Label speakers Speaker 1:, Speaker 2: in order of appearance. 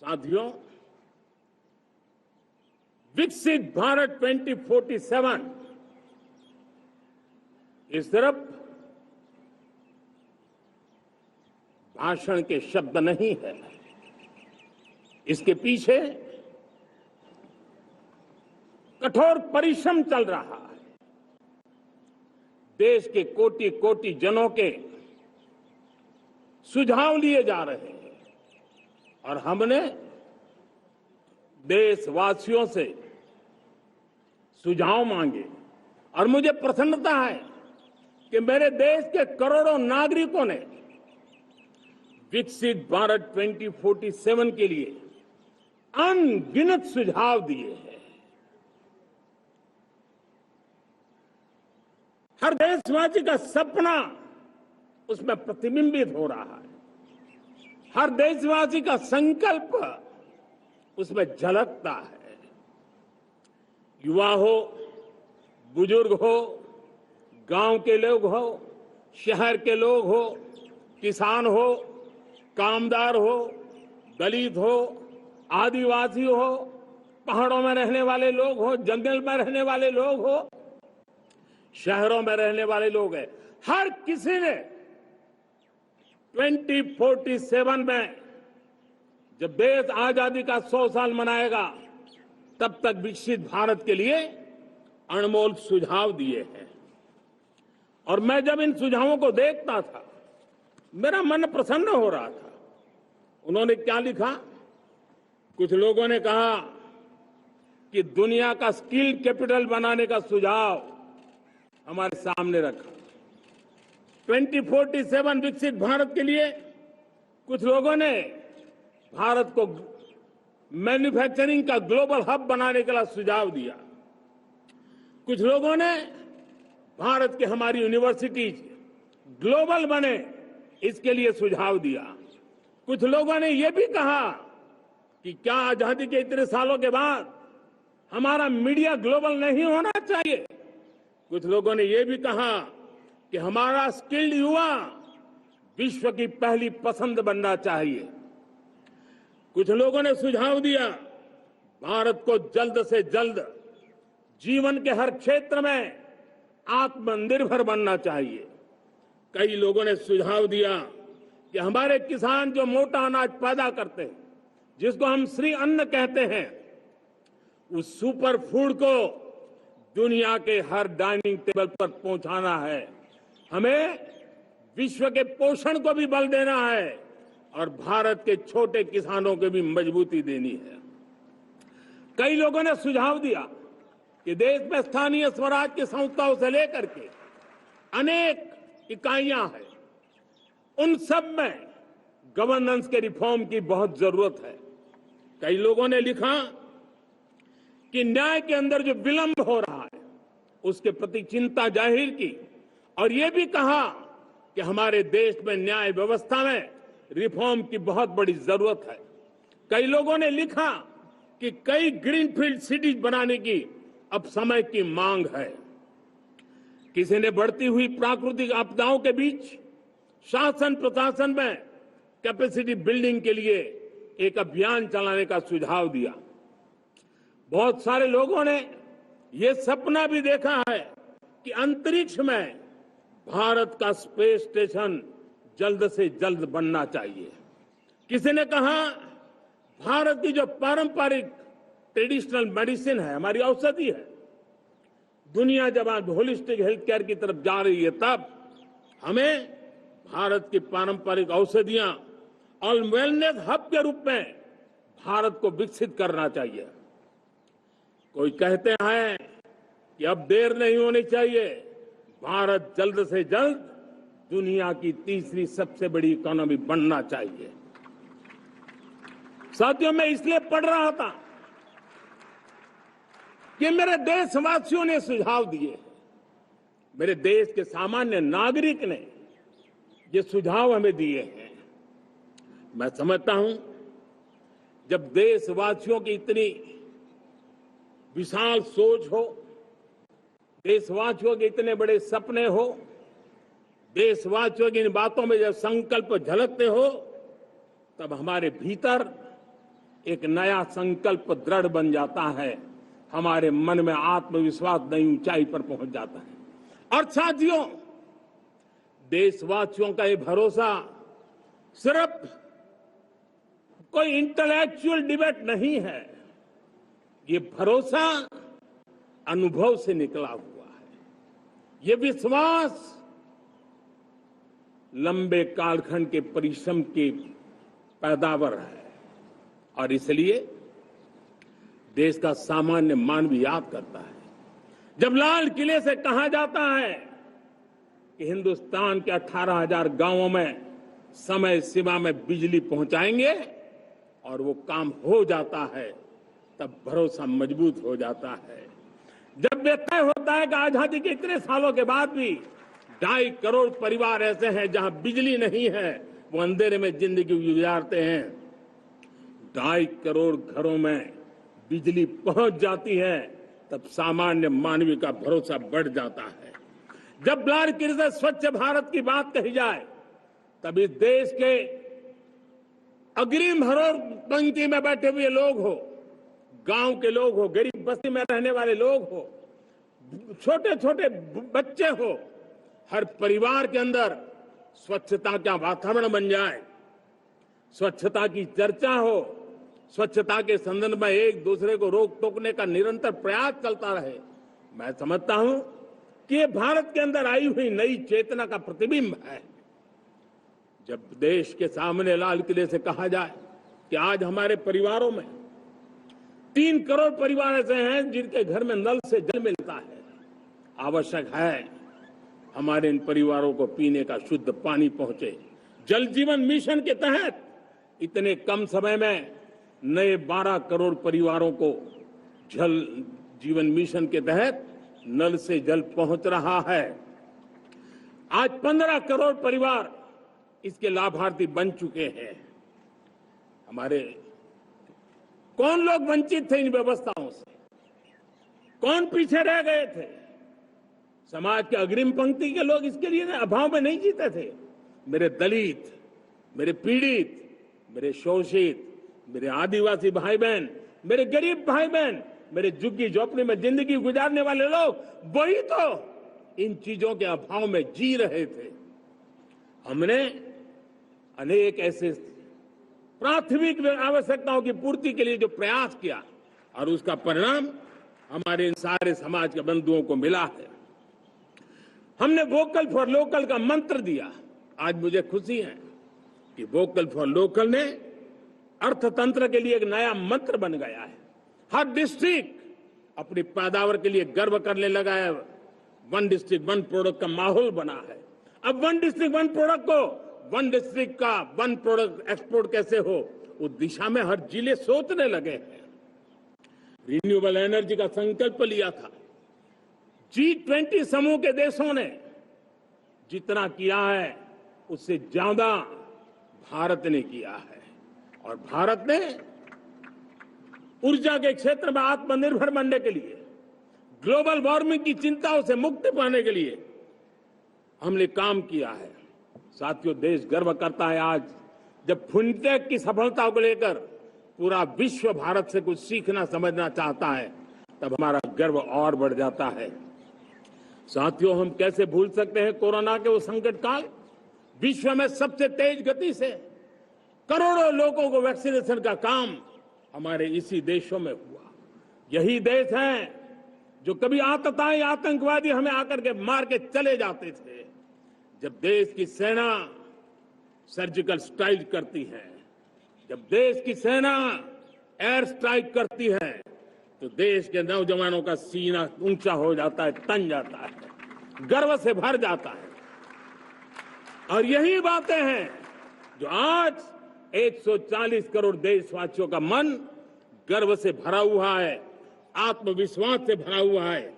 Speaker 1: साथियों, विकसित भारत 2047 ये सिर्फ भाषण के शब्द नहीं है। इसके पीछे कठोर परिश्रम चल रहा है। देश के कोटि कोटि जनों के सुझाव लिए जा रहे हैं और हमने देशवासियों से सुझाव मांगे और मुझे प्रसन्नता है कि मेरे देश के करोड़ों नागरिकों ने विकसित भारत 2047 के लिए अनगिनत सुझाव दिए हैं। हर देशवासी का सपना उसमें प्रतिबिंबित हो रहा है। हर देशवासी का संकल्प उसमें झलकता है। युवा हो, बुजुर्ग हो, गांव के लोग हो, शहर के लोग हो, किसान हो, कामदार हो, दलित हो, आदिवासी हो, पहाड़ों में रहने वाले लोग हो, जंगल में रहने वाले लोग हो, शहरों में रहने वाले लोग हैं। हर किसी ने 2047 में जब देश आजादी का 100 साल मनाएगा तब तक विकसित भारत के लिए अनमोल सुझाव दिए हैं। और मैं जब इन सुझावों को देखता था मेरा मन प्रसन्न हो रहा था। उन्होंने क्या लिखा? कुछ लोगों ने कहा कि दुनिया का स्किल कैपिटल बनाने का सुझाव हमारे सामने रखा। 2047 विकसित भारत के लिए कुछ लोगों ने भारत को मैन्युफैक्चरिंग का ग्लोबल हब बनाने का सुझाव दिया। कुछ लोगों ने भारत की हमारी यूनिवर्सिटीज ग्लोबल बने इसके लिए सुझाव दिया। कुछ लोगों ने यह भी कहा कि क्या आजादी के इतने सालों के बाद हमारा मीडिया ग्लोबल नहीं होना चाहिए। कुछ लोगों ने यह भी कहा कि हमारा स्किल्ड युवा विश्व की पहली पसंद बनना चाहिए। कुछ लोगों ने सुझाव दिया भारत को जल्द से जल्द जीवन के हर क्षेत्र में आत्मनिर्भर बनना चाहिए। कई लोगों ने सुझाव दिया कि हमारे किसान जो मोटा अनाज पैदा करते हैं, जिसको हम श्री अन्न कहते हैं, उस सुपर फूड को दुनिया के हर डाइनिंग टेबल पर पहुंचाना है। हमें विश्व के पोषण को भी बल देना है और भारत के छोटे किसानों को भी मजबूती देनी है। कई लोगों ने सुझाव दिया कि देश में स्थानीय स्वराज की संस्थाओं से लेकर के अनेक इकाइयां हैं, उन सब में गवर्नेंस के रिफॉर्म की बहुत जरूरत है। कई लोगों ने लिखा कि न्याय के अंदर जो विलंब हो रहा है उसके प्रति चिंता जाहिर की और ये भी कहा कि हमारे देश में न्याय व्यवस्था में रिफॉर्म की बहुत बड़ी जरूरत है। कई लोगों ने लिखा कि कई ग्रीनफील्ड सिटीज बनाने की अब समय की मांग है। किसी ने बढ़ती हुई प्राकृतिक आपदाओं के बीच शासन प्रशासन में कैपेसिटी बिल्डिंग के लिए एक अभियान चलाने का सुझाव दिया। बहुत सारे लोगों ने यह सपना भी देखा है कि अंतरिक्ष में भारत का स्पेस स्टेशन जल्द से जल्द बनना चाहिए। किसी ने कहा भारत की जो पारंपरिक ट्रेडिशनल मेडिसिन है, हमारी औषधि है, दुनिया जब आज होलिस्टिक हेल्थ केयर की तरफ जा रही है तब हमें भारत की पारंपरिक औषधियां और वेलनेस हब के रूप में भारत को विकसित करना चाहिए। कोई कहते हैं कि अब देर नहीं होनी चाहिए, भारत जल्द से जल्द दुनिया की तीसरी सबसे बड़ी इकोनॉमी बनना चाहिए। साथियों, मैं इसलिए पढ़ रहा था कि मेरे देशवासियों ने सुझाव दिए, मेरे देश के सामान्य नागरिक ने ये सुझाव हमें दिए हैं। मैं समझता हूं जब देशवासियों की इतनी विशाल सोच हो, देशवासियों के इतने बड़े सपने हो, देशवासियों की इन बातों में जब संकल्प झलकते हो तब हमारे भीतर एक नया संकल्प दृढ़ बन जाता है, हमारे मन में आत्मविश्वास नई ऊंचाई पर पहुंच जाता है। और साथियों, देशवासियों का ये भरोसा सिर्फ कोई इंटेलेक्चुअल डिबेट नहीं है, ये भरोसा अनुभव से निकला हुआ है। ये विश्वास लंबे कालखंड के परिश्रम की पैदावार है और इसलिए देश का सामान्य मानव याद करता है। जब लाल किले से कहा जाता है कि हिंदुस्तान के 18,000 गांवों में समय सीमा में बिजली पहुंचाएंगे और वो काम हो जाता है, तब भरोसा मजबूत हो जाता है। जब ये तय होता है कि आजादी के इतने सालों के बाद भी 2.5 करोड़ परिवार ऐसे हैं जहां बिजली नहीं है, वो अंधेरे में जिंदगी गुजारते हैं, 2.5 करोड़ घरों में बिजली पहुंच जाती है, तब सामान्य मानवीय का भरोसा बढ़ जाता है। जब लाल किले से स्वच्छ भारत की बात कही जाए, तब इस देश के अग्रिम हरोड़ पंक्ति में बैठे हुए लोग हो, गांव के लोग हो, गरीब बस्ती में रहने वाले लोग हो, छोटे छोटे बच्चे हो, हर परिवार के अंदर स्वच्छता का वातावरण बन जाए, स्वच्छता की चर्चा हो, स्वच्छता के संदर्भ में एक दूसरे को रोक टोकने का निरंतर प्रयास चलता रहे। मैं समझता हूं कि ये भारत के अंदर आई हुई नई चेतना का प्रतिबिंब है। जब देश के सामने लाल किले से कहा जाए कि आज हमारे परिवारों में 3 करोड़ परिवार ऐसे हैं जिनके घर में नल से जल मिलता है, आवश्यक है हमारे इन परिवारों को पीने का शुद्ध पानी पहुंचे। जल जीवन मिशन के तहत इतने कम समय में नए 12 करोड़ परिवारों को जल जीवन मिशन के तहत नल से जल पहुंच रहा है। आज 15 करोड़ परिवार इसके लाभार्थी बन चुके हैं। हमारे कौन लोग वंचित थे इन व्यवस्थाओं से, कौन पीछे रह गए थे? समाज के अग्रिम पंक्ति के लोग इसके लिए अभाव में नहीं जीते थे। मेरे दलित, मेरे पीड़ित, मेरे शोषित, मेरे आदिवासी भाई बहन, मेरे गरीब भाई बहन, मेरे झुग्गी झोपड़ी में जिंदगी गुजारने वाले लोग, वही तो इन चीजों के अभाव में जी रहे थे। हमने अनेक ऐसे प्राथमिक आवश्यकताओं की पूर्ति के लिए जो प्रयास किया और उसका परिणाम हमारे इन सारे समाज के बंधुओं को मिला है। हमने वोकल फॉर लोकल का मंत्र दिया। आज मुझे खुशी है कि वोकल फॉर लोकल ने अर्थतंत्र के लिए एक नया मंत्र बन गया है। हर डिस्ट्रिक्ट अपनी पैदावार के लिए गर्व करने लगा है। 1 डिस्ट्रिक्ट 1 प्रोडक्ट का माहौल बना है। अब 1 डिस्ट्रिक्ट 1 प्रोडक्ट को 1 डिस्ट्रिक्ट का 1 प्रोडक्ट एक्सपोर्ट कैसे हो, उस दिशा में हर जिले सोचने लगे हैं। रिन्यूएबल एनर्जी का संकल्प लिया था। G20 समूह के देशों ने जितना किया है उससे ज्यादा भारत ने किया है और भारत ने ऊर्जा के क्षेत्र में आत्मनिर्भर बनने के लिए, ग्लोबल वार्मिंग की चिंताओं से मुक्ति पाने के लिए हमने काम किया है। साथियों, देश गर्व करता है आज जब फिनटेक की सफलता को लेकर पूरा विश्व भारत से कुछ सीखना समझना चाहता है, तब हमारा गर्व और बढ़ जाता है। साथियों, हम कैसे भूल सकते हैं कोरोना के वो संकट काल। विश्व में सबसे तेज गति से करोड़ों लोगों को वैक्सीनेशन का काम हमारे इसी देशों में हुआ। यही देश हैं जो कभी आतताई आतंकवादी हमें आकर के मार के चले जाते थे। जब देश की सेना सर्जिकल स्ट्राइक करती है, जब देश की सेना एयर स्ट्राइक करती है, तो देश के नौजवानों का सीना ऊंचा हो जाता है, तन जाता है, गर्व से भर जाता है। और यही बातें हैं जो आज 140 करोड़ देशवासियों का मन गर्व से भरा हुआ है, आत्मविश्वास से भरा हुआ है।